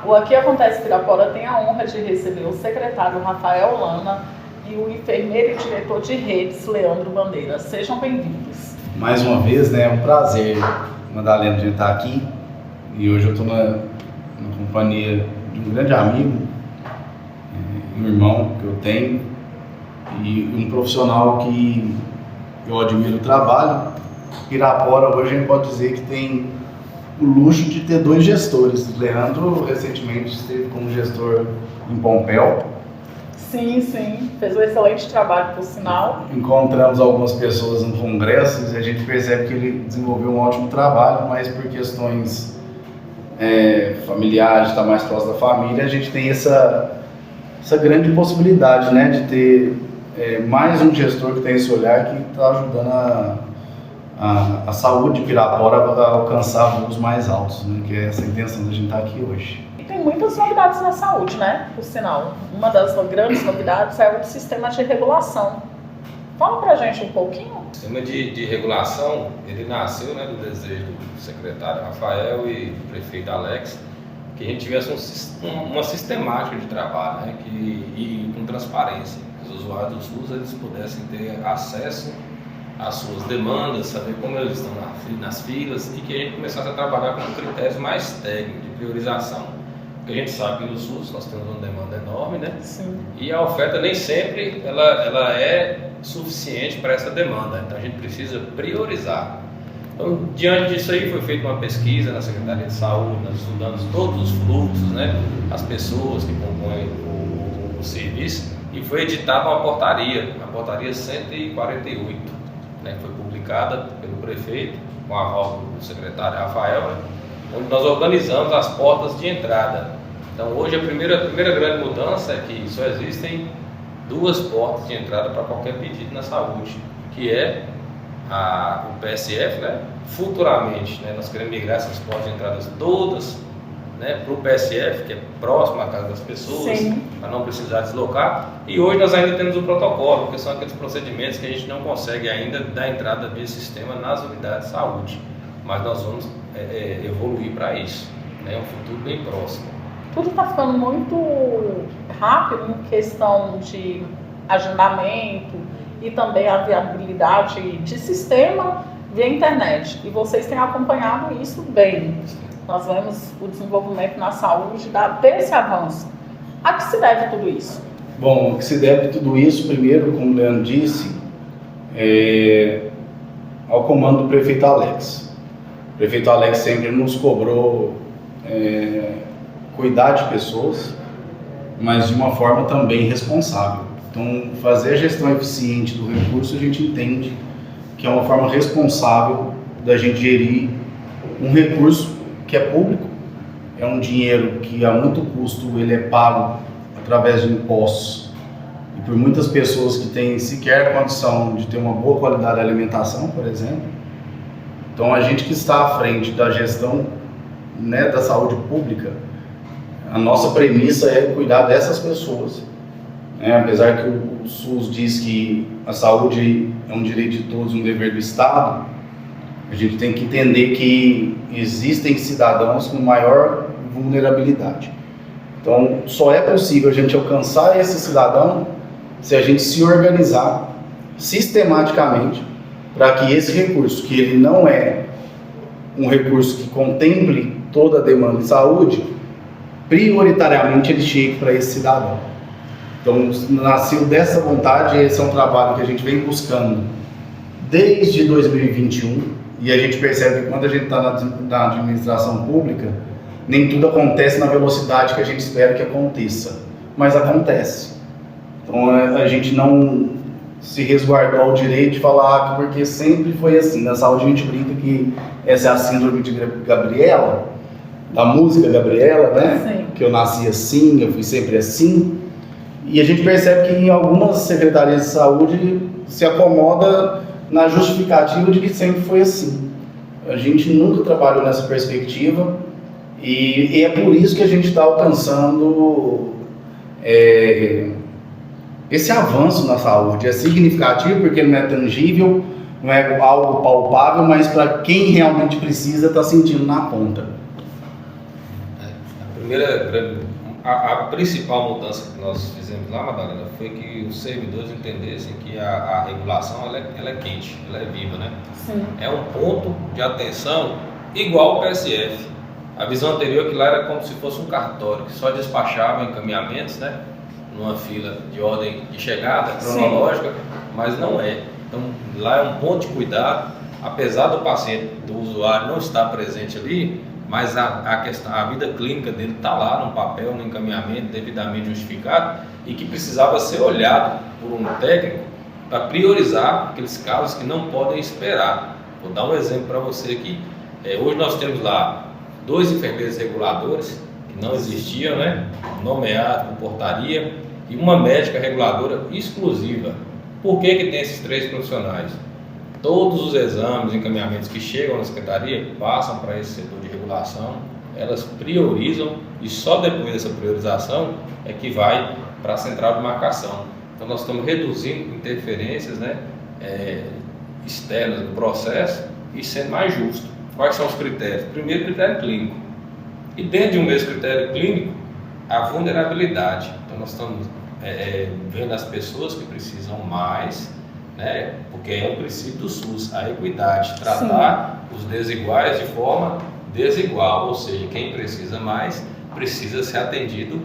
O Aqui Acontece Pirapora tem a honra de receber o secretário Rafael Lana e o enfermeiro e diretor de redes, Leandro Bandeira. Sejam bem-vindos. Mais uma vez, né, é um prazer, Madalena, de estar aqui. E hoje eu estou na companhia de um grande amigo, um irmão que eu tenho, e um profissional que eu admiro o trabalho. Pirapora hoje a gente pode dizer que tem o luxo de ter dois gestores. O Leandro recentemente esteve como gestor em Pompéu. Sim, fez um excelente trabalho, por sinal. Encontramos algumas pessoas no congresso e a gente percebe que ele desenvolveu um ótimo trabalho, mas por questões familiares, estar mais próximo da família, a gente tem essa grande possibilidade, né, de ter mais um gestor que tem esse olhar que está ajudando a saúde de Pirapora a alcançar voos mais altos, né, que é essa a intenção da gente estar aqui hoje. Tem muitas novidades na saúde, né? Por sinal, uma das grandes novidades é o sistema de regulação. Fala pra gente um pouquinho. O sistema de regulação, ele nasceu, né, do desejo do secretário Rafael e do prefeito Alex, que a gente tivesse uma sistemática de trabalho, né, e com transparência. Que os usuários do SUS eles pudessem ter acesso às suas demandas, saber como eles estão nas filas e que a gente começasse a trabalhar com critérios mais técnicos de priorização. A gente sabe que no SUS nós temos uma demanda enorme, né? Sim. E a oferta nem sempre ela é suficiente para essa demanda, então a gente precisa priorizar. Então, diante disso aí, foi feita uma pesquisa na Secretaria de Saúde, nós estudamos todos os fluxos, né? As pessoas que compõem o serviço, e foi editada uma portaria, a portaria 148, né? Que foi publicada pelo prefeito, com a aval do secretário Rafael, né? Onde nós organizamos as portas de entrada. Então hoje a primeira grande mudança é que só existem duas portas de entrada para qualquer pedido na saúde, que é o PSF, né? Futuramente, né, nós queremos migrar essas portas de entradas todas, né, para o PSF, que é próximo à casa das pessoas, para não precisar deslocar. E hoje nós ainda temos o protocolo, que são aqueles procedimentos que a gente não consegue ainda dar entrada via sistema nas unidades de saúde, mas nós vamos evoluir para isso, né, um futuro bem próximo. Tudo está ficando muito rápido em questão de agendamento e também a viabilidade de sistema via internet. E vocês têm acompanhado isso bem. Nós vemos o desenvolvimento na saúde desse avanço. A que se deve tudo isso? Bom, o que se deve tudo isso, primeiro, como o Leandro disse, ao comando do prefeito Alex. O prefeito Alex sempre nos cobrou cuidar de pessoas, mas de uma forma também responsável. Então, fazer a gestão eficiente do recurso, a gente entende que é uma forma responsável da gente gerir um recurso que é público, é um dinheiro que a muito custo ele é pago através de impostos e por muitas pessoas que têm sequer condição de ter uma boa qualidade de alimentação, por exemplo. Então, a gente que está à frente da gestão, né, da saúde pública, a nossa premissa é cuidar dessas pessoas, né? Apesar que o SUS diz que a saúde é um direito de todos, um dever do Estado, a gente tem que entender que existem cidadãos com maior vulnerabilidade. Então, só é possível a gente alcançar esse cidadão se a gente se organizar sistematicamente para que esse recurso, que ele não é um recurso que contemple toda a demanda de saúde, prioritariamente ele chegue para esse cidadão. Então, nasceu dessa vontade, esse é um trabalho que a gente vem buscando desde 2021, e a gente percebe que quando a gente está na administração pública, nem tudo acontece na velocidade que a gente espera que aconteça, mas acontece. Então, a gente não se resguardou ao direito de falar porque sempre foi assim. Na saúde a gente brinca que essa é a síndrome de Gabriela, da música Gabriela, né? Sim. Que eu nasci assim, eu fui sempre assim. E a gente percebe que em algumas secretarias de saúde se acomoda na justificativa de que sempre foi assim. A gente nunca trabalhou nessa perspectiva e é por isso que a gente está alcançando esse avanço na saúde. É significativo porque não é tangível, não é algo palpável, mas para quem realmente precisa está sentindo na ponta. A A principal mudança que nós fizemos lá, Madalena, foi que os servidores entendessem que a regulação ela é quente, ela é viva, né? Sim. É um ponto de atenção igual ao PSF. A visão anterior que lá era como se fosse um cartório, que só despachava encaminhamentos, né? Numa fila de ordem de chegada, cronológica, mas não é. Então lá é um ponto de cuidado, apesar do paciente, do usuário não estar presente ali, mas a vida clínica dele está lá no papel, no encaminhamento devidamente justificado e que precisava ser olhado por um técnico para priorizar aqueles casos que não podem esperar. Vou dar um exemplo para você aqui. Hoje nós temos lá 2 enfermeiros reguladores, que não existiam, né? Nomeado por portaria, e uma médica reguladora exclusiva. Por que tem esses 3 profissionais? Todos os exames e encaminhamentos que chegam na secretaria passam para esse setor de regulação, elas priorizam e só depois dessa priorização é que vai para a central de marcação. Então nós estamos reduzindo interferências, né, externas no processo e sendo mais justo. Quais são os critérios? Primeiro, critério clínico. E dentro de um mesmo critério clínico, a vulnerabilidade. Então nós estamos vendo as pessoas que precisam mais, né? Porque é um princípio do SUS, a equidade, tratar os desiguais de forma desigual, ou seja, quem precisa mais precisa ser atendido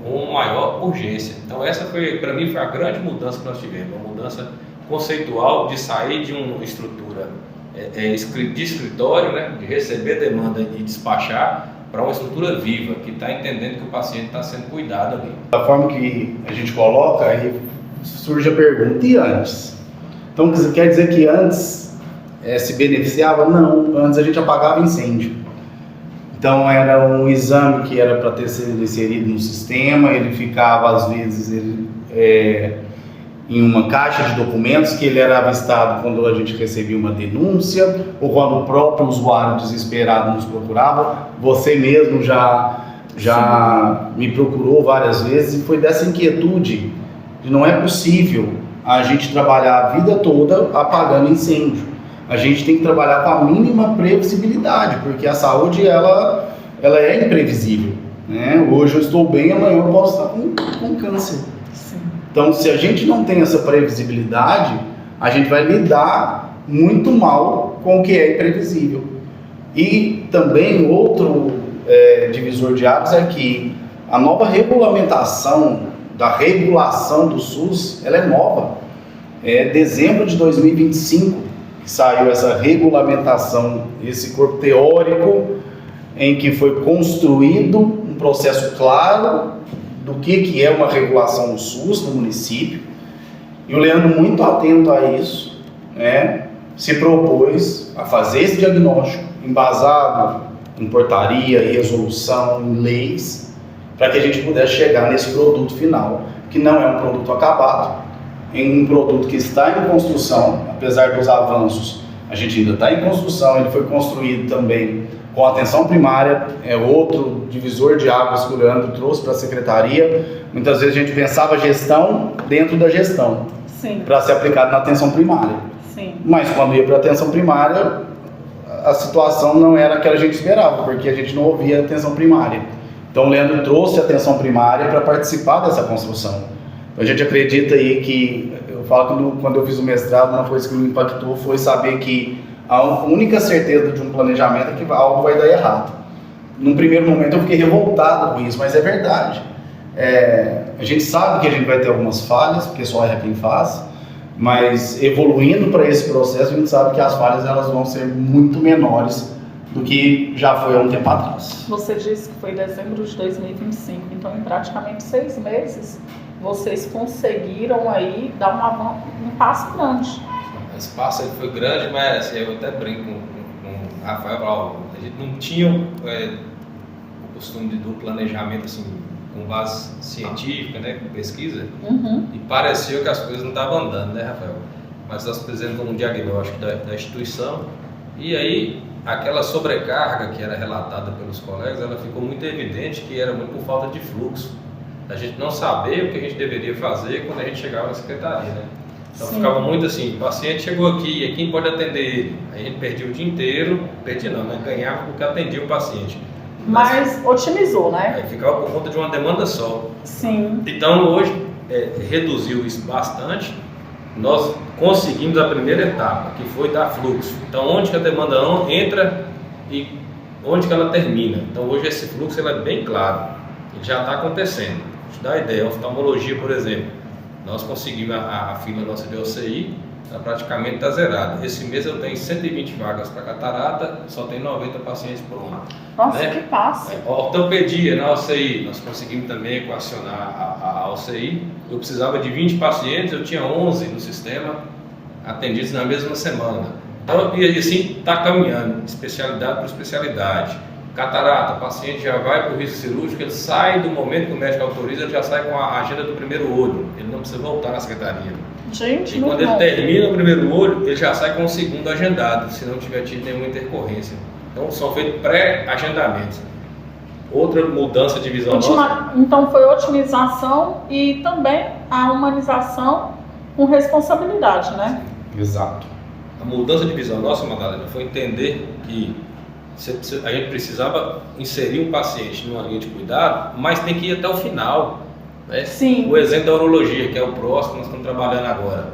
com maior urgência. Então essa para mim foi a grande mudança que nós tivemos, uma mudança conceitual de sair de uma estrutura de escritório, né? De receber demanda e despachar, para uma estrutura viva, que está entendendo que o paciente está sendo cuidado ali. Da forma que a gente coloca, aí surge a pergunta, e antes? Então, quer dizer que antes se beneficiava? Não, antes a gente apagava incêndio. Então, era um exame que era para ter sido inserido no sistema, ele ficava, às vezes, em uma caixa de documentos que ele era avistado quando a gente recebia uma denúncia ou quando o próprio usuário desesperado nos procurava. Você mesmo já me procurou várias vezes e foi dessa inquietude de não é possível a gente trabalhar a vida toda apagando incêndio. A gente tem que trabalhar com a mínima previsibilidade, porque a saúde ela é imprevisível, né? Hoje eu estou bem, amanhã eu posso estar com câncer. Então, se a gente não tem essa previsibilidade, a gente vai lidar muito mal com o que é imprevisível. E também outro divisor de águas é que a nova regulamentação da regulação do SUS, ela é nova. É dezembro de 2025 que saiu essa regulamentação, esse corpo teórico em que foi construído um processo claro do que é uma regulação do SUS no município, e o Leandro, muito atento a isso, né, se propôs a fazer esse diagnóstico embasado em portaria, em resolução, em leis, para que a gente pudesse chegar nesse produto final, que não é um produto acabado, é um produto que está em construção, apesar dos avanços, a gente ainda está em construção. Ele foi construído também com atenção primária, é outro divisor de águas que o Leandro trouxe para a secretaria. Muitas vezes a gente pensava gestão dentro da gestão, para ser aplicado na atenção primária. Sim. Mas quando ia para a atenção primária, a situação não era a que a gente esperava, porque a gente não ouvia a atenção primária. Então o Leandro trouxe a atenção primária para participar dessa construção. Então, a gente acredita aí que, eu falo que quando eu fiz o mestrado, uma coisa que me impactou foi saber que a única certeza de um planejamento é que algo vai dar errado. Num primeiro momento eu fiquei revoltado com isso, mas é verdade. A gente sabe que a gente vai ter algumas falhas, porque só erra quem faz, mas evoluindo para esse processo, a gente sabe que as falhas elas vão ser muito menores do que já foi há um tempo atrás. Você disse que foi em dezembro de 2025, então em praticamente 6 meses vocês conseguiram aí dar um passo grande. Esse passo aí foi grande, mas assim, eu até brinco com o Rafael, a gente não tinha o costume do planejamento assim, com base científica, né, com pesquisa, e pareceu que as coisas não estavam andando, né, Rafael? Mas nós fizemos um diagnóstico da instituição, e aí aquela sobrecarga que era relatada pelos colegas, ela ficou muito evidente que era muito por falta de fluxo. A gente não saber o que a gente deveria fazer quando a gente chegava na secretaria, né? Então ficava muito assim, o paciente chegou aqui, e quem pode atender ele? Aí a gente perdia o dia inteiro, ganhava porque atendia o paciente. Mas otimizou, né? Ficava por conta de uma demanda só. Sim. Então hoje reduziu isso bastante. Nós conseguimos a primeira etapa, que foi dar fluxo. Então onde que a demanda entra e onde que ela termina. Então hoje esse fluxo ele é bem claro, ele já está acontecendo. Deixa eu dar uma ideia, a oftalmologia, por exemplo, nós conseguimos a fila nossa de OCI, praticamente está zerada. Esse mês eu tenho 120 vagas para catarata, só tem 90 pacientes por ano. Nossa, né? que passa. Ortopedia na OCI, nós conseguimos também equacionar a OCI. Eu precisava de 20 pacientes, eu tinha 11 no sistema atendidos na mesma semana. Então, e assim está caminhando, especialidade por especialidade. Catarata, o paciente já vai para o risco cirúrgico, ele sai do momento que o médico autoriza, ele já sai com a agenda do primeiro olho, ele não precisa voltar na secretaria. Gente, e quando ele termina o primeiro olho, ele já sai com o segundo agendado, se não tiver tido nenhuma intercorrência. Então são feitos pré-agendamentos. Outra mudança de visão nossa. Então foi otimização e também a humanização com responsabilidade, né? Exato. A mudança de visão nossa, Madalena, foi entender que a gente precisava inserir um paciente numa linha de cuidado, mas tem que ir até o final. Né? Sim. O exemplo da urologia, que é o próximo que nós estamos trabalhando agora.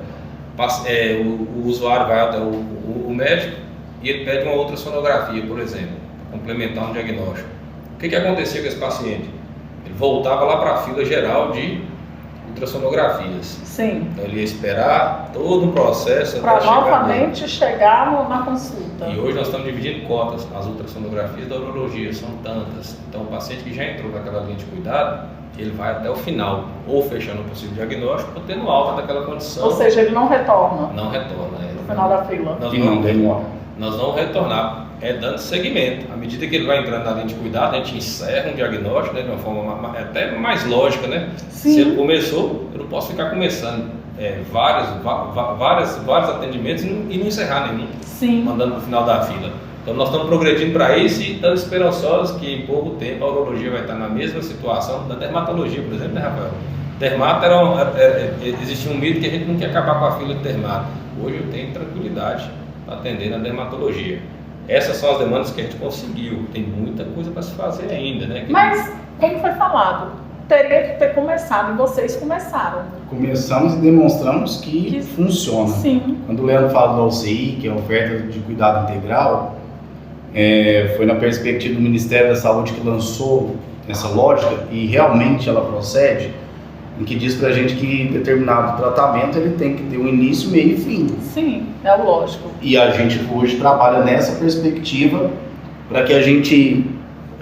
O usuário vai até o médico e ele pede uma ultrassonografia, por exemplo, para complementar um diagnóstico. O que acontecia com esse paciente? Ele voltava lá para a fila geral de ultrassonografias. Sim. Então ele ia esperar todo um processo para novamente chegar na consulta. E hoje nós estamos dividindo cotas. As ultrassonografias da urologia são tantas. Então o paciente que já entrou naquela linha de cuidado, ele vai até o final, ou fechando o possível diagnóstico, ou tendo alta daquela condição. Ou seja, ele não retorna. Não retorna. No final da fila. Não demora. Nós vamos retornar, dando seguimento. À medida que ele vai entrando na linha de cuidado, a gente encerra um diagnóstico, né, de uma forma até mais lógica, né? Sim. Se ele começou, eu não posso ficar começando vários atendimentos e não encerrar nenhum. Sim. Mandando para o final da fila. Então nós estamos progredindo para isso e estamos esperançosos que em pouco tempo a urologia vai estar na mesma situação da dermatologia, por exemplo, né, Rafael? Dermato existia um mito que a gente não quer acabar com a fila de dermato. Hoje eu tenho tranquilidade para atender na dermatologia. Essas são as demandas que a gente conseguiu. Tem muita coisa para se fazer ainda, né? Mas, como foi falado, teria que ter começado e vocês começaram. Começamos e demonstramos que funciona. Sim. Quando o Leandro fala da OCI, que é a oferta de cuidado integral, foi na perspectiva do Ministério da Saúde que lançou essa lógica e realmente ela procede, em que diz pra gente que determinado tratamento ele tem que ter um início, meio e fim. Sim, é o lógico. E a gente hoje trabalha nessa perspectiva para que a gente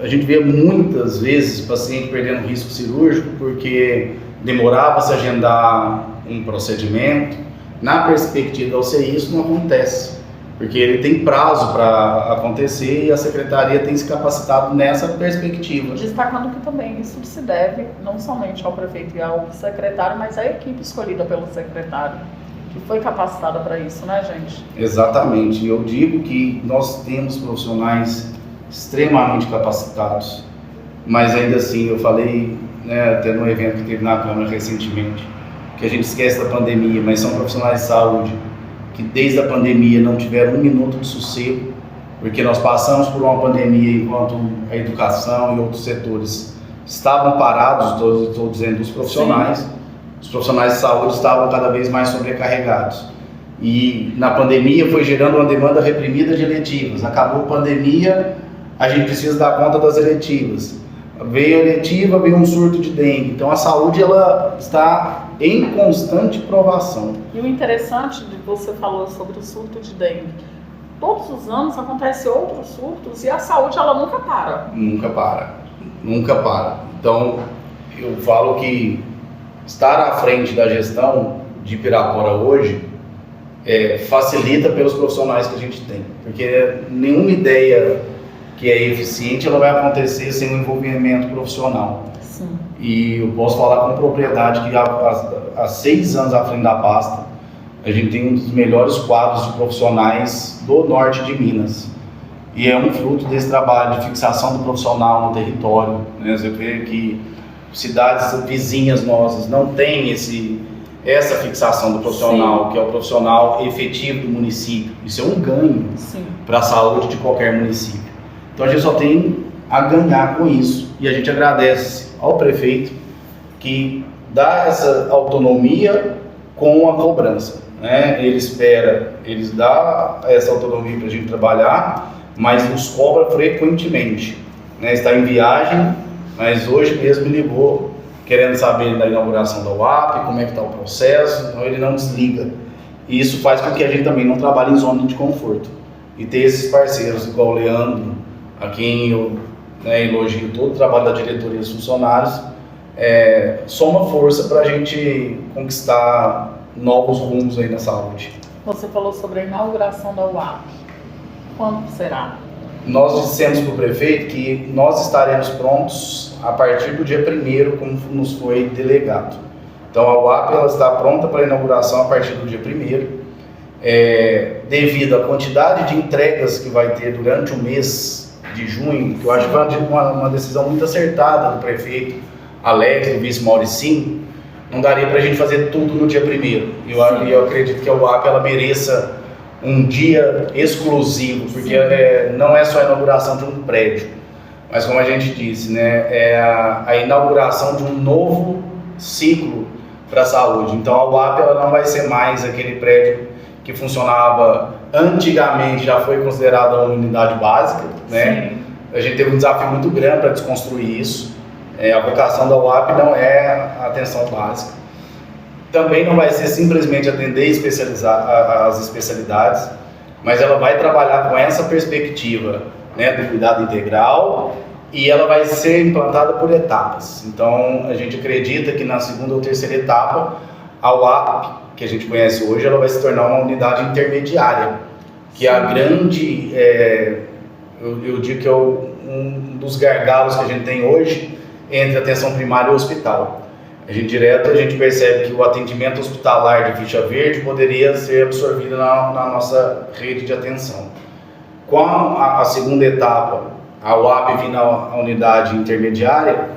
vê muitas vezes paciente perdendo risco cirúrgico porque demorava se agendar um procedimento. Na perspectiva da OCI isso não acontece, porque ele tem prazo para acontecer e a secretaria tem se capacitado nessa perspectiva. Destacando que também isso se deve não somente ao prefeito e ao secretário, mas à equipe escolhida pelo secretário, que foi capacitada para isso, né, gente? Exatamente. Eu digo que nós temos profissionais extremamente capacitados, mas ainda assim, eu falei, né, até no evento que teve na Câmara recentemente, que a gente esquece da pandemia, mas são profissionais de saúde que desde a pandemia não tiveram um minuto de sossego, porque nós passamos por uma pandemia enquanto a educação e outros setores estavam parados, estou dizendo os profissionais. Sim. Os profissionais de saúde estavam cada vez mais sobrecarregados. E na pandemia foi gerando uma demanda reprimida de eletivas. Acabou a pandemia, a gente precisa dar conta das eletivas. Veio a eletiva, veio um surto de dengue. Então a saúde ela está em constante provação. E o interessante de você falou sobre o surto de dengue. Todos os anos acontecem outros surtos e a saúde ela nunca para. Nunca para, nunca para. Então eu falo que estar à frente da gestão de Pirapora hoje facilita pelos profissionais que a gente tem, porque nenhuma ideia que é eficiente, ela vai acontecer sem um envolvimento profissional. Sim. E eu posso falar com propriedade que há 6 anos à frente da pasta, a gente tem um dos melhores quadros de profissionais do norte de Minas. E é um fruto desse trabalho de fixação do profissional no território. Né? Você vê que cidades vizinhas nossas não têm essa fixação do profissional, sim, que é o profissional efetivo do município. Isso é um ganho para a saúde de qualquer município. Então a gente só tem a ganhar com isso. E a gente agradece ao prefeito que dá essa autonomia com a cobrança, né? Eles dão essa autonomia para a gente trabalhar, mas nos cobra frequentemente, né? Está em viagem, mas hoje mesmo me ligou querendo saber da inauguração da UAP, como é que está o processo, então ele não desliga. E isso faz com que a gente também não trabalhe em zona de conforto. E ter esses parceiros, igual o Leandro, a quem eu elogio todo o trabalho da diretoria e dos funcionários, soma força para a gente conquistar novos rumos aí na saúde. Você falou sobre a inauguração da UAP. Quando será? Nós dissemos para o prefeito que nós estaremos prontos a partir do dia 1º, como nos foi delegado. Então a UAP ela está pronta para a inauguração a partir do dia 1º. Devido à quantidade de entregas que vai ter durante o mês de junho, que eu acho que foi uma decisão muito acertada do prefeito Alex, do vice Mauricinho, não daria para a gente fazer tudo no dia 1º. Eu acredito que a UAP ela mereça um dia exclusivo, porque não é só a inauguração de um prédio, mas como a gente disse, né, é a inauguração de um novo ciclo para a saúde. Então a UAP ela não vai ser mais aquele prédio que funcionava antigamente, já foi considerada uma unidade básica, né? Sim. A gente teve um desafio muito grande para desconstruir isso. A vocação da UAP não é a atenção básica. Também não vai ser simplesmente atender as especialidades, mas ela vai trabalhar com essa perspectiva, né, do cuidado integral, e ela vai ser implantada por etapas. Então, a gente acredita que na segunda ou terceira etapa, a UAP, que a gente conhece hoje, ela vai se tornar uma unidade intermediária, que é a grande, eu digo que é um dos gargalos que a gente tem hoje entre atenção primária e hospital. A gente percebe que o atendimento hospitalar de ficha verde poderia ser absorvido na nossa rede de atenção. Com a segunda etapa, a UAP vindo à unidade intermediária,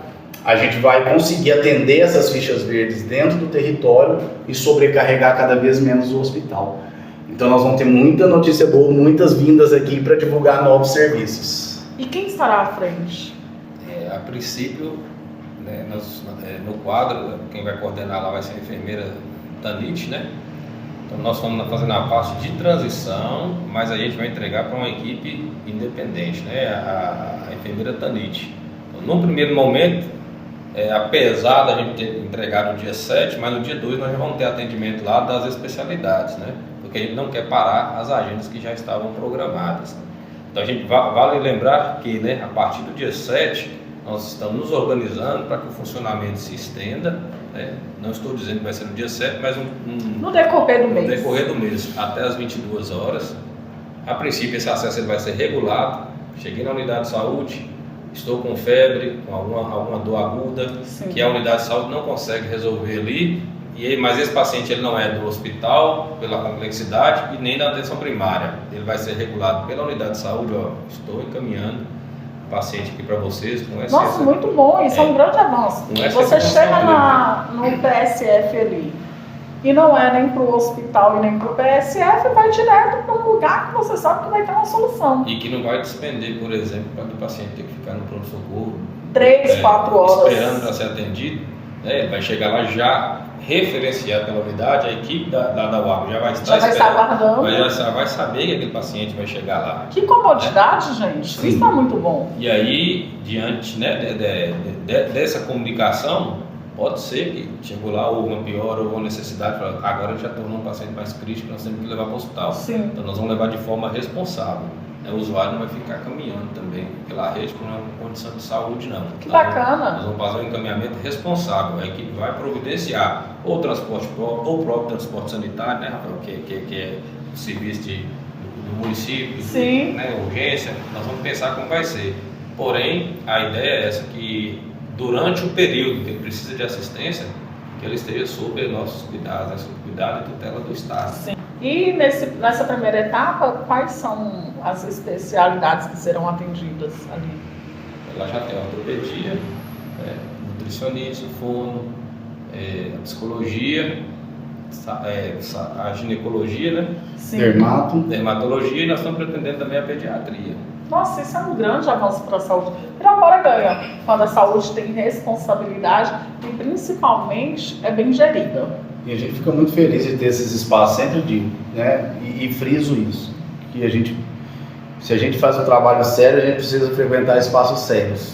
a gente vai conseguir atender essas fichas verdes dentro do território e sobrecarregar cada vez menos o hospital. Então nós vamos ter muita notícia boa, muitas vindas aqui para divulgar novos serviços. E quem estará à frente? A princípio, né, no quadro, quem vai coordenar lá vai ser a enfermeira Tanit, né? Então nós vamos fazendo a parte de transição, mas a gente vai entregar para uma equipe independente, né? A enfermeira Tanit. Então, num primeiro momento, apesar da gente ter entregado no dia 7, mas no dia 2 nós já vamos ter atendimento lá das especialidades, né? Porque a gente não quer parar as agendas que já estavam programadas. Então a gente vale lembrar que, né, a partir do dia 7 nós estamos nos organizando para que o funcionamento se estenda, né? Não estou dizendo que vai ser no dia 7, mas no decorrer do mês. No decorrer do mês, até as 22 horas. A princípio esse acesso ele vai ser regulado. Cheguei na unidade de saúde, estou com febre, com alguma dor aguda, sim, que a unidade de saúde não consegue resolver ali, mas esse paciente ele não é do hospital, pela complexidade, e nem da atenção primária. Ele vai ser regulado pela unidade de saúde. Estou encaminhando o paciente aqui para vocês. Nossa, muito bom, isso é um grande avanço. Você chega no PSF ali, e não é nem para o hospital e nem para o PSF, vai direto para um lugar que você sabe que vai ter uma solução. E que não vai despender, por exemplo, para o paciente ter que ficar no pronto-socorro 3, 4 horas esperando para ser atendido, né? Ele vai chegar lá já referenciado pela unidade, a equipe da UAP já vai estar aguardando, já vai saber que aquele paciente vai chegar lá. Que comodidade, gente, sim, isso está muito bom. E aí, diante, né, dessa comunicação, pode ser que chegou lá, houve uma pior, houve uma necessidade, agora já tornou um paciente mais crítico, nós temos que levar para o hospital. Sim. Então nós vamos levar de forma responsável. O usuário não vai ficar caminhando também pela rede por uma condição de saúde, não. Que bacana! Nós vamos fazer um encaminhamento responsável. A equipe vai providenciar ou transporte próprio, ou o próprio transporte sanitário, né, Rafael, que é o serviço do município, sim, né, urgência. Nós vamos pensar como vai ser. Porém, a ideia é essa, que durante o período que ele precisa de assistência, que ele esteja sob nossos cuidados, sob cuidado e tutela do Estado. Sim. E nessa primeira etapa, quais são as especialidades que serão atendidas ali? Ela já tem a ortopedia, nutricionista, fono, a psicologia, a ginecologia, né? Sim. Dermatologia, e nós estamos pretendendo também a pediatria. Nossa, isso é um grande avanço para a saúde. Pirapora ganha quando a saúde tem responsabilidade e principalmente é bem gerida. E a gente fica muito feliz de ter esses espaços, sempre digo, né? E friso isso, que se a gente faz um trabalho sério, a gente precisa frequentar espaços sérios,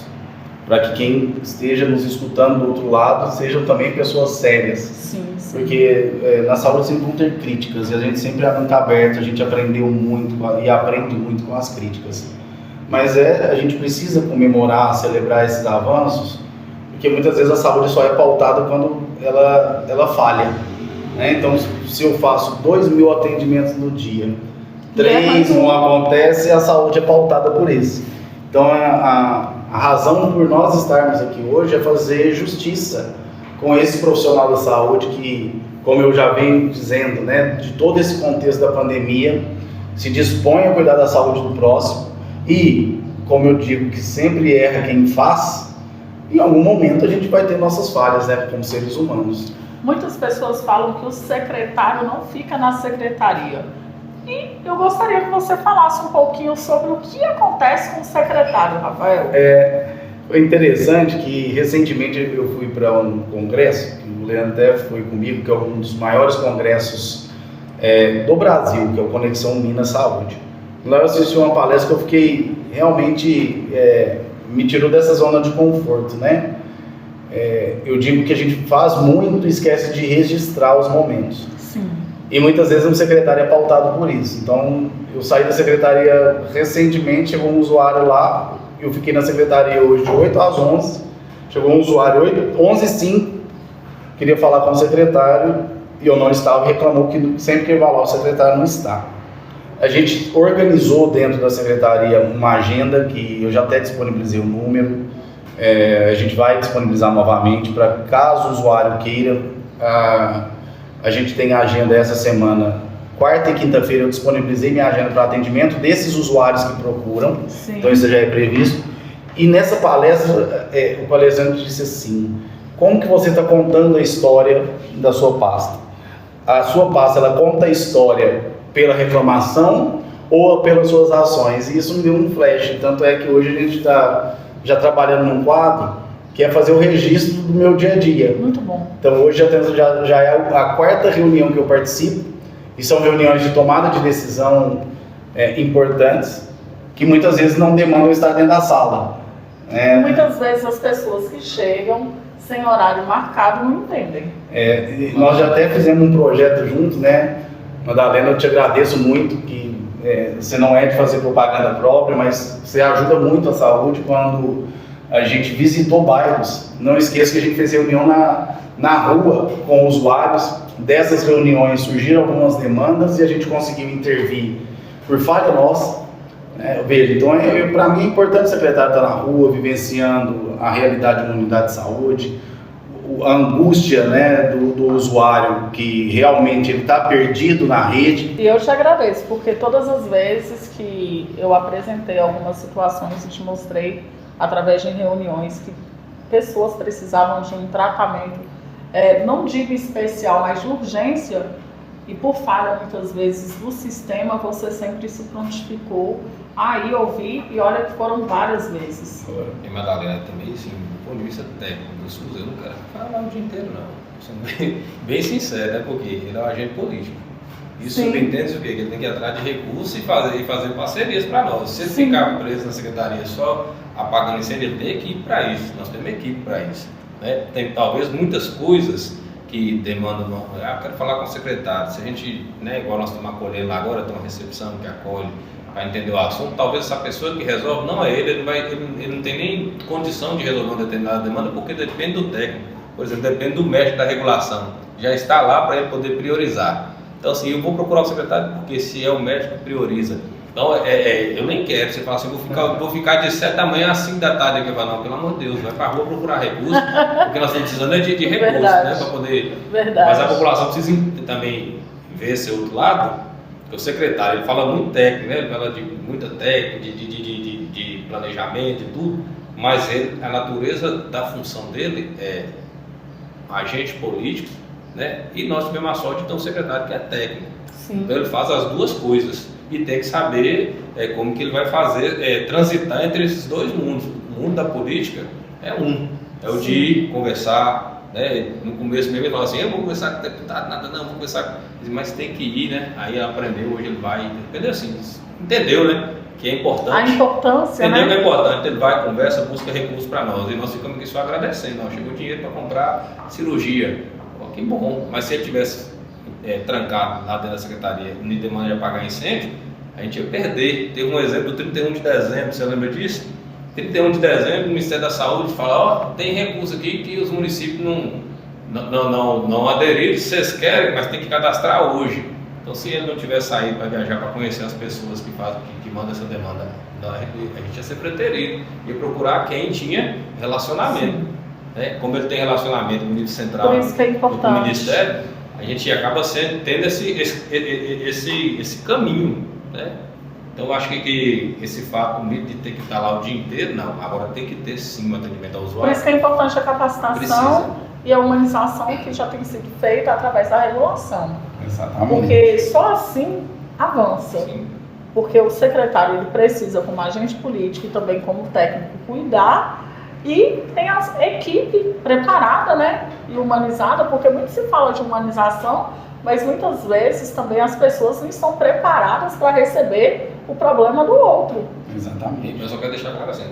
para que quem esteja nos escutando do outro lado sejam também pessoas sérias. Sim. Porque na saúde sempre vão ter críticas, e a gente sempre está aberto, a gente aprendeu muito e aprende muito com as críticas. Mas a gente precisa comemorar, celebrar esses avanços, porque muitas vezes a saúde só é pautada quando ela falha, né? Então, se eu faço 2.000 atendimentos no dia, 3 não acontece, a saúde é pautada por isso. Então, a razão por nós estarmos aqui hoje é fazer justiça com esse profissional da saúde que, como eu já venho dizendo, né, de todo esse contexto da pandemia, se dispõe a cuidar da saúde do próximo e, como eu digo, que sempre erra quem faz, em algum momento a gente vai ter nossas falhas, né, como seres humanos. Muitas pessoas falam que o secretário não fica na secretaria. E eu gostaria que você falasse um pouquinho sobre o que acontece com o secretário, Rafael. Foi interessante que recentemente eu fui para um congresso, que o Leandro até foi comigo, que é um dos maiores congressos do Brasil, que é o Conexão Minas Saúde. Lá eu assisti uma palestra que eu fiquei realmente, me tirou dessa zona de conforto, né? Eu digo que a gente faz muito e esquece de registrar os momentos. Sim. E muitas vezes um secretário é pautado por isso. Então, eu saí da secretaria recentemente, chegou um usuário lá, eu fiquei na secretaria hoje de 8 às 11, chegou um usuário 11h05, queria falar com o secretário e eu não estava, reclamou que sempre que vai lá o secretário não está. A gente organizou dentro da secretaria uma agenda que eu já até disponibilizei o número, a gente vai disponibilizar novamente para caso o usuário queira. A gente tem a agenda essa semana, quarta e quinta-feira eu disponibilizei minha agenda para atendimento desses usuários que procuram. Sim. Então isso já é previsto. E nessa palestra, o palestrante disse assim: como que você está contando a história da sua pasta? A sua pasta, ela conta a história pela reclamação ou pelas suas ações? E isso me deu um flash, tanto é que hoje a gente está já trabalhando num quadro que é fazer o registro do meu dia a dia. Muito bom. Então hoje já é a quarta reunião que eu participo, e são reuniões de tomada de decisão importantes, que muitas vezes não demandam estar dentro da sala. Muitas vezes as pessoas que chegam sem horário marcado não entendem. Nós já até fizemos um projeto juntos, né? Madalena, eu te agradeço muito, que você não é de fazer propaganda própria, mas você ajuda muito a saúde quando a gente visitou bairros. Não esqueça que a gente fez reunião na rua com usuários. Dessas reuniões surgiram algumas demandas e a gente conseguiu intervir por falha nossa. Veja, então para mim é importante o secretário estar na rua, vivenciando a realidade de uma unidade de saúde, a angústia, né, do usuário que realmente ele está perdido na rede. E eu te agradeço, porque todas as vezes que eu apresentei algumas situações e te mostrei através de reuniões que pessoas precisavam de um tratamento, não digo especial, mas de urgência, e por falha muitas vezes do sistema, você sempre se prontificou a ir ouvir, e olha que foram várias vezes. E Madalena também, assim, do ponto de vista técnico, eu não quero falar o dia inteiro, não. Sendo bem sincero, né? Porque ele é um agente político. Isso subentende o quê? Que ele tem que ir atrás de recursos e fazer parcerias para nós. Se ele ficar preso na secretaria só apagando incêndio, ele tem equipe para isso. Nós temos equipe para isso. Né? Tem talvez muitas coisas que demandam. Eu quero falar com o secretário. Se a gente, né, igual nós estamos acolhendo lá agora, tem uma recepção que acolhe para entender o assunto, talvez essa pessoa que resolve não é ele não tem nem condição de resolver uma determinada demanda, porque depende do técnico. Por exemplo, depende do médico da regulação. Já está lá para ele poder priorizar. Então, assim, eu vou procurar o secretário porque se é o médico que prioriza. Então, eu nem quero. Você fala assim, vou ficar de 7 da manhã às 5 da tarde aqui. Eu falo, não, pelo amor de Deus, vai para a rua procurar recursos, porque nós estamos precisando de recursos, né, para poder... Verdade. Mas a população precisa também ver esse outro lado, porque o secretário, ele fala muito técnico, né? Ele fala de muita técnica, de planejamento e tudo, mas a natureza da função dele é agente político, né? E nós tivemos a sorte de ter um secretário que é técnico. Sim. Então ele faz as duas coisas. e tem que saber como que ele vai fazer, transitar entre esses dois mundos. O mundo da política é o de conversar, né? No começo mesmo ele fala assim, eu vou conversar com o deputado, nada não, vou conversar, mas tem que ir, né? Aí ele aprendeu, hoje ele vai, entendeu assim, entendeu, né? Que é importante. A importância, entendeu, né? Que é importante, ele vai, conversa, busca recursos para nós, e nós ficamos aqui só agradecendo, chegou dinheiro para comprar cirurgia, que bom, mas se ele tivesse trancado lá dentro da secretaria, nem demanda de apagar incêndio, a gente ia perder. Teve um exemplo do 31 de dezembro, você lembra disso? 31 de dezembro, o Ministério da Saúde fala, tem recurso aqui que os municípios não aderiram, vocês querem, mas tem que cadastrar hoje. Então, se ele não tivesse saído para viajar, para conhecer as pessoas que mandam essa demanda, a gente ia ser preterido, ia procurar quem tinha relacionamento. Né? Como ele tem relacionamento no nível central, por isso que é importante. Com o Ministério, a gente acaba tendo esse caminho. Né? Então, eu acho que esse fato de ter que estar lá o dia inteiro, não. Agora tem que ter sim um atendimento ao usuário. Por isso que é importante a capacitação e a humanização que já tem sido feita através da regulação. Exatamente. Porque só assim avança. Sim. Porque o secretário ele precisa, como agente político e também como técnico, cuidar e tem a equipe preparada, né, e humanizada, porque muito se fala de humanização, mas muitas vezes também as pessoas não estão preparadas para receber o problema do outro. Exatamente. Eu só quero deixar claro assim,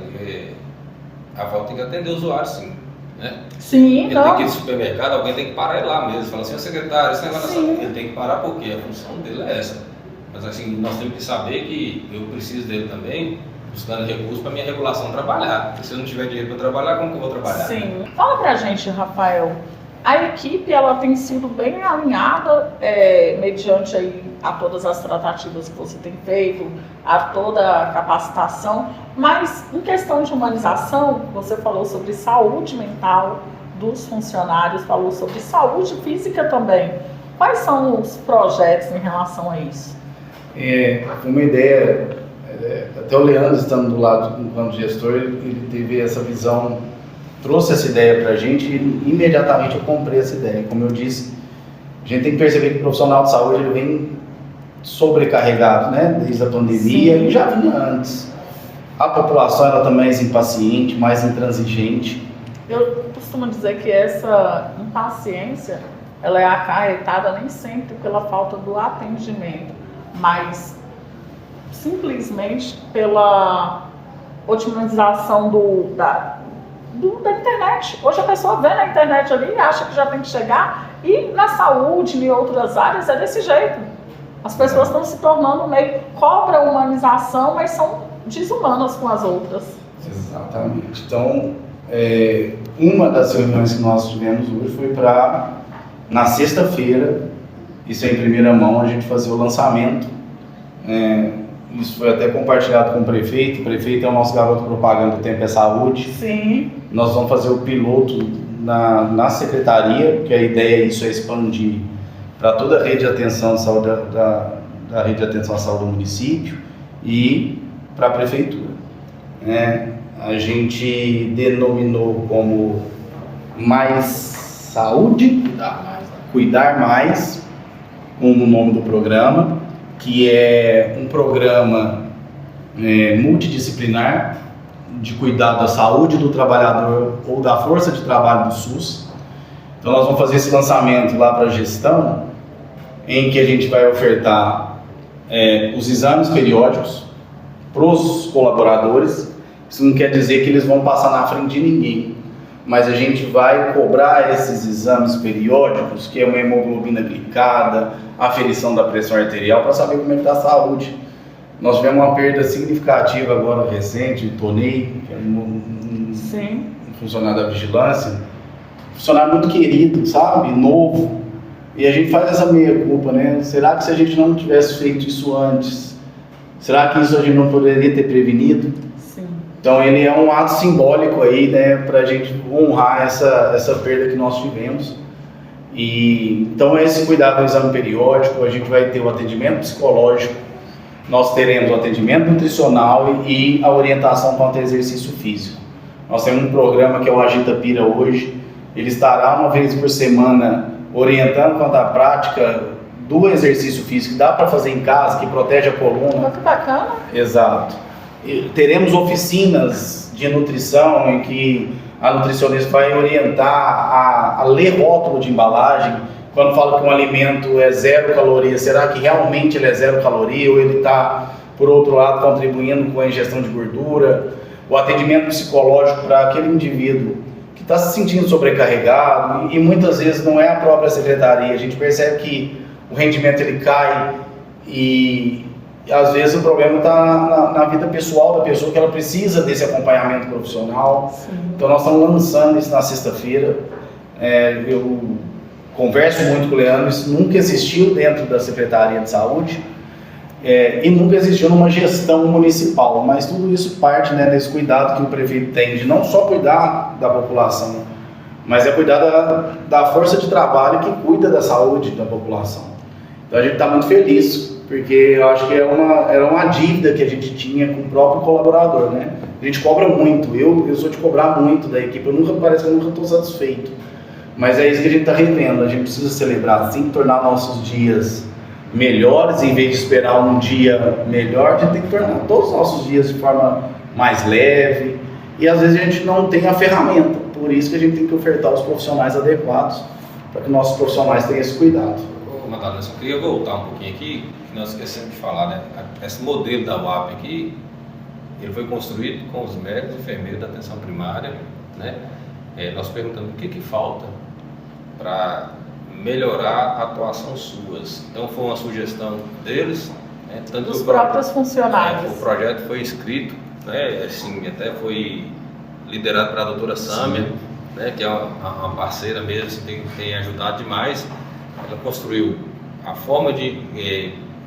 a volta tem que atender o usuário, sim. Né? Sim, ele tem que ir no supermercado, alguém tem que parar ele lá mesmo. Fala assim, secretário, esse negócio ele tem que parar porque a função dele é essa. Mas assim, nós temos que saber que eu preciso dele também, buscando recursos para minha regulação trabalhar. Porque se eu não tiver dinheiro para trabalhar, como que eu vou trabalhar? Sim. Fala pra gente, Rafael, a equipe ela tem sido bem alinhada mediante aí a todas as tratativas que você tem feito, a toda a capacitação, mas em questão de humanização, você falou sobre saúde mental dos funcionários, falou sobre saúde física também. Quais são os projetos em relação a isso? Uma ideia, até o Leandro estando do lado enquanto gestor, ele teve essa visão, trouxe essa ideia para a gente e imediatamente eu comprei essa ideia. Como eu disse, a gente tem que perceber que o profissional de saúde ele vem sobrecarregado, né, desde a pandemia. Sim. E já vinha antes. A população ela também é impaciente, mais intransigente. Eu costumo dizer que essa impaciência ela é acarretada nem sempre pela falta do atendimento, mas simplesmente pela otimização da internet. Hoje a pessoa vê na internet ali e acha que já tem que chegar, e na saúde e em outras áreas é desse jeito. As pessoas estão se tornando meio cobra humanização, mas são desumanas com as outras. Exatamente. Então, uma das reuniões que nós tivemos hoje foi para, na sexta-feira, isso é em primeira mão, a gente fazer o lançamento. Isso foi até compartilhado com o prefeito. O prefeito é o nosso garoto propaganda do Tempo é Saúde. Sim. Nós vamos fazer o piloto na secretaria, porque a ideia é expandir para toda a rede de atenção à saúde da rede de atenção à saúde do município e para a prefeitura. A gente denominou como Mais Saúde, Cuidar Mais, como o nome do programa, que é um programa multidisciplinar de cuidado da saúde do trabalhador ou da força de trabalho do SUS. Então nós vamos fazer esse lançamento lá para a gestão, em que a gente vai ofertar os exames periódicos para os colaboradores. Isso não quer dizer que eles vão passar na frente de ninguém, mas a gente vai cobrar esses exames periódicos, que é uma hemoglobina glicada, aferição da pressão arterial, para saber como é que está a saúde. Nós tivemos uma perda significativa agora recente, Tonei, que é um funcionário da vigilância, um funcionário muito querido, sabe, novo, e a gente faz essa meia-culpa, né? Será que se a gente não tivesse feito isso antes, será que isso a gente não poderia ter prevenido? Sim. Então ele é um ato simbólico aí, né, para a gente honrar essa perda que nós tivemos. E então esse cuidado do exame periódico, a gente vai ter o atendimento psicológico, nós teremos o atendimento nutricional e a orientação quanto ao exercício físico. Nós temos um programa que é o Agita Pira hoje, ele estará uma vez por semana orientando quanto à prática do exercício físico que dá para fazer em casa, que protege a coluna. Muito bacana. Exato. E teremos oficinas de nutrição em que a nutricionista vai orientar a ler rótulo de embalagem. Quando fala que um alimento é 0 caloria, será que realmente ele é 0 caloria ou ele está, por outro lado, contribuindo com a ingestão de gordura? O atendimento psicológico para aquele indivíduo que está se sentindo sobrecarregado e muitas vezes não é a própria secretaria. A gente percebe que o rendimento ele cai e às vezes o problema está na vida pessoal da pessoa, que ela precisa desse acompanhamento profissional. Sim. Então nós estamos lançando isso na sexta-feira. Eu converso muito com o Leandro, isso nunca existiu dentro da Secretaria de Saúde e nunca existiu numa gestão municipal, mas tudo isso parte, né, desse cuidado que o prefeito tem de não só cuidar da população, mas cuidar da força de trabalho que cuida da saúde da população. Então a gente está muito feliz, porque eu acho que era uma dívida que a gente tinha com o próprio colaborador, né? A gente cobra muito, eu sou de cobrar muito da equipe, parece que eu nunca estou satisfeito. Mas é isso que a gente está revendo, a gente precisa celebrar, sim, tornar nossos dias melhores, em vez de esperar um dia melhor, a gente tem que tornar todos os nossos dias de forma mais leve, e às vezes a gente não tem a ferramenta, por isso que a gente tem que ofertar os profissionais adequados, para que nossos profissionais tenham esse cuidado. Madalena, eu só queria voltar um pouquinho aqui, que nós esquecemos de falar, né? Esse modelo da UAP aqui, ele foi construído com os médicos e enfermeiros da atenção primária, né? Nós perguntamos o que falta para melhorar a atuação suas. Então foi uma sugestão deles, né? Tanto dos próprios funcionários. O projeto foi escrito, né? Assim, até foi liderado pela doutora Sâmia, né? Que é uma parceira mesmo, tem ajudado demais. Ela construiu a forma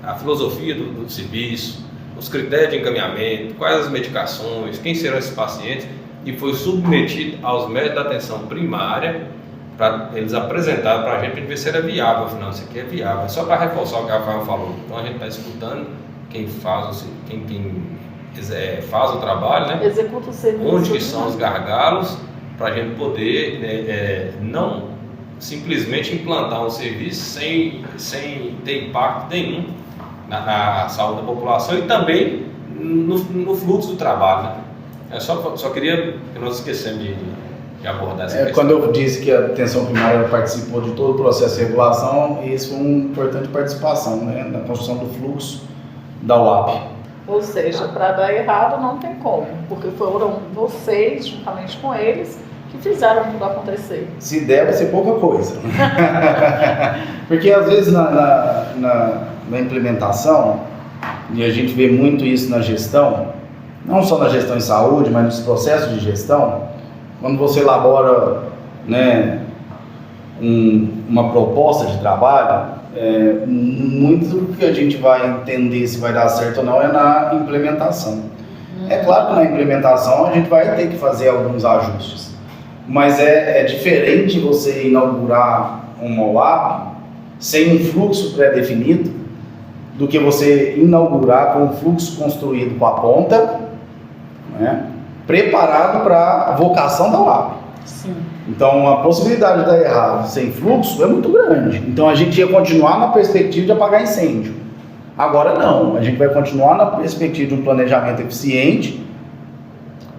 a filosofia do serviço, os critérios de encaminhamento, quais as medicações, quem serão esses pacientes, e foi submetido aos médicos da atenção primária para eles apresentarem para a gente ver se era viável. Afinal, isso aqui é viável. É só para reforçar o que a Rafael falou. Então a gente está escutando quem faz o trabalho, né? Executa o serviço. Onde que são os gargalos, para a gente poder não simplesmente implantar um serviço sem ter impacto nenhum na saúde da população e também no fluxo do trabalho, né? Só queria que nós esquecemos de abordar essa questão. Quando eu disse que a atenção primária participou de todo o processo de regulação, isso foi uma importante participação, né, na construção do fluxo da UAP. Ou seja, para dar errado não tem como, porque foram vocês, juntamente com eles, que fizeram tudo acontecer. Se der, vai ser pouca coisa. Porque às vezes na implementação, e a gente vê muito isso na gestão, não só na gestão em saúde, mas nos processos de gestão, quando você elabora, né, uma proposta de trabalho, muito que a gente vai entender se vai dar certo ou não é na implementação. É claro que na implementação a gente vai ter que fazer alguns ajustes, mas é diferente você inaugurar uma UAP sem um fluxo pré-definido do que você inaugurar com um fluxo construído com a ponta, né, preparado para a vocação da UAP. Sim. Então a possibilidade de dar errado sem fluxo é muito grande. Então a gente ia continuar na perspectiva de apagar incêndio. Agora não, a gente vai continuar na perspectiva de um planejamento eficiente,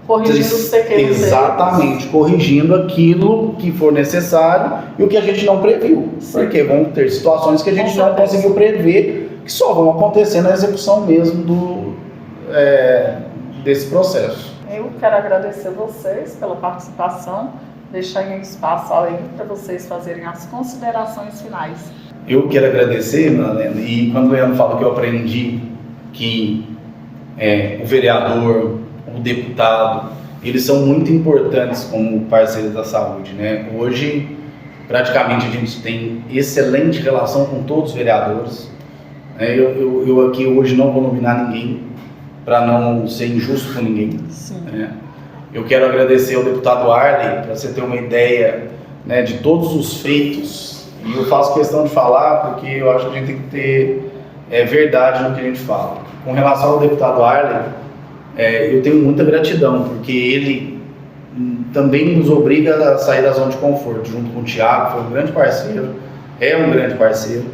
corrigindo os pequenos exatamente, corrigindo aquilo que for necessário e o que a gente não previu. Sim. Porque vão ter situações que a gente não conseguiu prever, que só vão acontecer na execução mesmo desse processo. Eu quero agradecer vocês pela participação, deixar em espaço aí para vocês fazerem as considerações finais. Eu quero agradecer, Madalena, e quando o Leandro fala que eu aprendi que o vereador, o deputado, eles são muito importantes como parceiros da saúde, né? Hoje, praticamente, a gente tem excelente relação com todos os vereadores. Eu aqui hoje não vou nominar ninguém, para não ser injusto com ninguém. Sim. Eu quero agradecer ao deputado Arley, para você ter uma ideia, né, de todos os feitos, e eu faço questão de falar porque eu acho que a gente tem que ter verdade no que a gente fala. Com relação ao deputado Arley, eu tenho muita gratidão, porque ele também nos obriga a sair da zona de conforto, junto com o Thiago, foi um grande parceiro. é um grande parceiro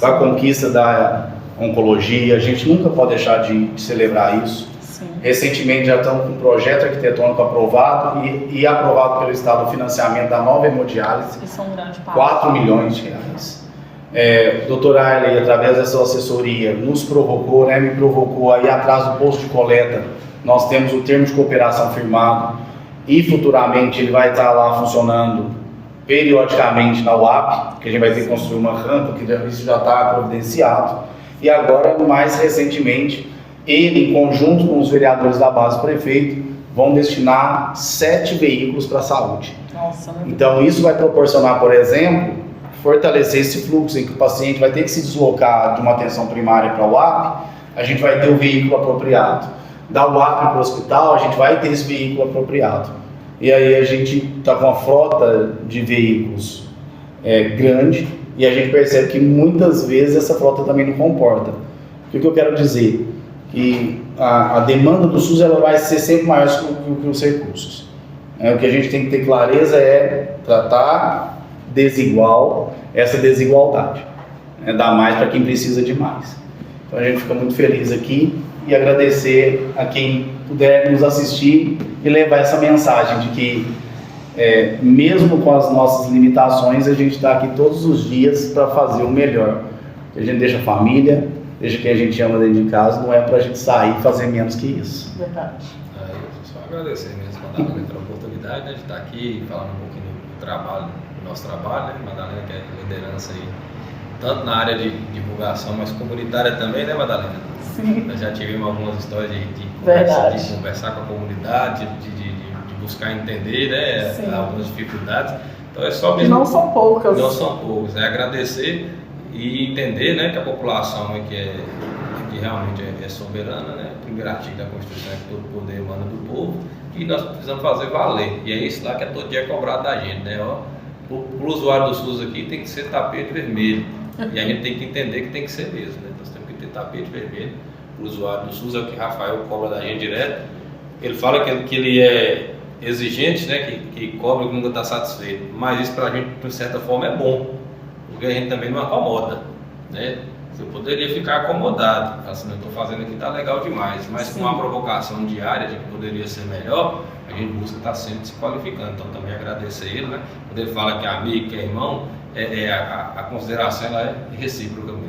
para a conquista da oncologia. A gente nunca pode deixar de celebrar isso. Sim. Recentemente já estamos com um projeto arquitetônico aprovado e aprovado pelo Estado o financiamento da nova hemodiálise, Isso é um grande passo. 4 milhões de reais. O doutor Arley, através da sua assessoria, nos provocou, me provocou aí atrás do posto de coleta. Nós temos o termo de cooperação firmado e futuramente ele vai estar lá funcionando periodicamente na UAP, que a gente vai ter que construir uma rampa, que isso já está providenciado. E agora, mais recentemente, ele, em conjunto com os vereadores da base do prefeito, vão destinar 7 veículos para a saúde. Nossa, né? Então, isso vai proporcionar, por exemplo, fortalecer esse fluxo em que o paciente vai ter que se deslocar de uma atenção primária para a UAP, a gente vai ter o veículo apropriado. Da UAP para o hospital, a gente vai ter esse veículo apropriado. E aí a gente está com uma frota de veículos grande e a gente percebe que muitas vezes essa frota também não comporta. O que eu quero dizer? Que a demanda do SUS ela vai ser sempre maior que os recursos. O que a gente tem que ter clareza é tratar desigual essa desigualdade. Dar mais para quem precisa de mais. Então a gente fica muito feliz aqui e agradecer a quem puder nos assistir e levar essa mensagem de que mesmo com as nossas limitações, a gente está aqui todos os dias para fazer o melhor. A gente deixa a família, deixa quem a gente ama dentro de casa, não é para a gente sair e fazer menos que isso. Verdade. Só agradecer mesmo, Madalena, pela oportunidade, de estar aqui falando um pouquinho do trabalho, do nosso trabalho, Madalena, que é liderança aí, tanto na área de divulgação, mas comunitária também, Madalena? Sim. Nós já tivemos algumas histórias de conversar com a comunidade, de buscar entender, algumas dificuldades. Então é só mesmo. E não são poucas. Não são poucas. É agradecer e entender, que a população que realmente é soberana, o primeiro artigo da Constituição é que todo poder emana do povo e nós precisamos fazer valer. E é isso lá que todo dia é cobrado da gente, Para o usuário do SUS aqui tem que ser tapete vermelho. E a gente tem que entender que tem que ser mesmo, Nós temos que ter tapete vermelho para o usuário do SUS, é o que Rafael cobra da gente direto. Ele fala que ele é exigente, que cobra e que nunca está satisfeito. Mas isso para a gente, de certa forma, é bom, porque a gente também não acomoda, Eu poderia ficar acomodado, assim, eu estou fazendo aqui, está legal demais, mas com uma provocação diária de que poderia ser melhor, a gente busca estar sempre se qualificando. Então também agradecer ele, Quando ele fala que é amigo, que é irmão, a consideração ela é recíproca mesmo.